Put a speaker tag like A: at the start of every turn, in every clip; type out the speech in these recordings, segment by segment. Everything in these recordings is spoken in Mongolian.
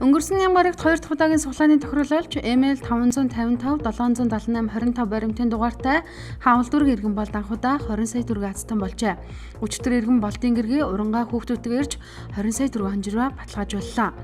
A: Өнгөрсөн январт 2 дахь удаагийн суглааны тохируулалт ML 555 778 25 баримтын дугаартай хаамл дүрэг иргэн болд анхудаа 20 сая төгрөг азтан болжээ. Өчигдөр иргэн болдын гэргий урангаа хүүхдүүдтэйг ирж 20 сая төгрөг хонжирваа баталгаажууллаа.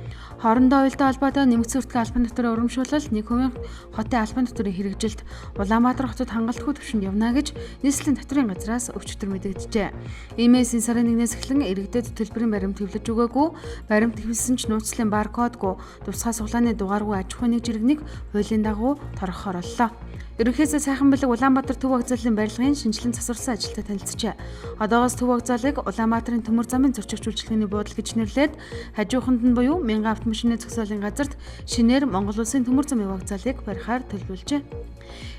A: Хоорондоо уялдаа холбоотой нэмэгдсэн хүртгээ албан дотор урамшуулал нэг хувийн хотын албан доторын хэрэгжилт Улаанбаатар хотод хангалтгүй төвшөнд явна гэж нийслэлийн доторын газраас өчигдөр мэдэгджээ. Иймээс энэ сарын 1-ээс эхлэн иргэдэд төлбөрийн баримт хэвлэж өгөөгүй, баримт хэвлэсэн ч нууцлалын баркодгүй, тусгай суглааны дугааргүй аж ахуйн нэг жиргэнийг хуулийн дагуу торгохоор боллоо. Ерөнхийдөө сайхан бэлэг Улаанбаатар төв вокзалын барилгын шинжилэн засварсан ажилтай танилцжээ. Одоогоос төв вокзалыг Улаанбаатарын төмөр замын зөрчигч үйлчилгээний буудлал гэж нэрлээд хажууханд нь буюу 1000 автомашины зогсоолын газарт шинээр Монгол Улсын төмөр замын вокзалыг барихаар төлөвлөжээ.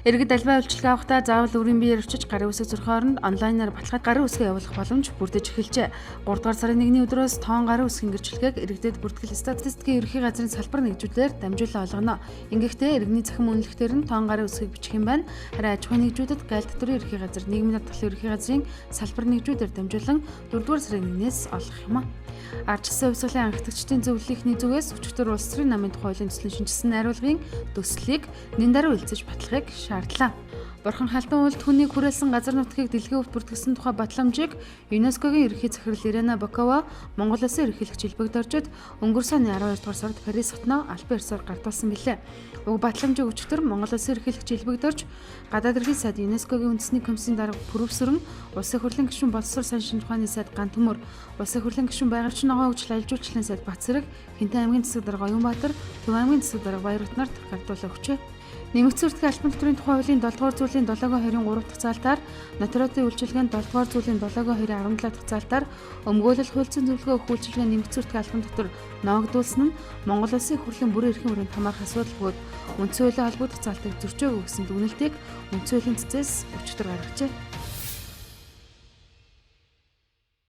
A: Иргэд албан үйлчилгээ авахдаа заавал өрийн биеэр очиж гарын үсэг зөрөх хооронд онлайнаар баталгаад гарын үсгээ явуулах боломж бүрдэж эхэлжээ. 3 дугаар сарын 1-ний өдрөөс тоон гарын үсгийн гэрчлэгийг иргэдэд бүртгэл статистикийн ерөнхий газрын салбар нэгжүүдээр дамжуулан олгоно. Ингэхдээ иргэний захин үнэлэхээр нь тоон гарын үсгийг бичих юм байна. Харин аж ахуйн нэгжүүдэд гайл доторын ерөнхий газар, нийгмийн даатгалын ерөнхий газрын салбар нэгжүүдээр дамжуулан 4 дугаар сарын 1-ээс олгох юм а. Ардчилсан хувьсгалын анхаагчдын зөвлөлийн зүгээс өчигдөр улс төрийн намын тухай хуулийн төслийн шинжилсэн найруулгын төслийг нэн дараа үйлцэж баталгахыг шаардлаа. Бурхан халтан үйлд хүнийг хүрээлсэн газар нутгийг дэлхийн өвд бүртгэсэн тухай батламжийг ЮНЕСКОгийн ерөнхий захирал Ирена Бокова Монгол Улсын ерөнхийлөгч Илбэг Доржид өнгөрсөн сарын 12 дугаар сард Парис хотноо албан ёсоор гардуулсан билээ. Уг батламжийг өчигдөр Монгол Улсын ерөнхийлөгч Илбэг Дорж гадаад эрхийн сайд ЮНЕСКОгийн үндэсний комиссийн дарга Пүрэвсэрэн, Улсын хурлын гишүүн боловсрол саншин тухайны сайд Ган Төмөр, Улсын хурлын гишүүн Байгалчин ногоон хөгжил ажилжуулчлалын сайд Бацэрэг, Хинтэн аймгийн засаг дарга Оюнбаатар, Төв аймгийн засаг дарга Баярутнаар гардуулаа өгчээ. Нэмэгдсэн хүртгээ албан доторын тухай хуулийн 7 дугаар зүйлийн 7-23 дахь заалтаар нотариатын үйлчилгээнд 7 дугаар зүйлийн 7-17 дахь заалтаар өмгөөлөл хуульцсан зөвлөгөө өгөх үйлчилгээ нэмэгдсэн хүртгээ албан дотор ноогдуулсан нь Монгол Улсын хурлын бүрэн эрхийн хүрээнд хамаарах асуудал бөгөөд үндсэн хуулийн холбогдох заалтыг зөрчөөгүй гэсэн дүгнэлтийг үндсэн хуулийн цэцээс өчигдөр гаргажээ.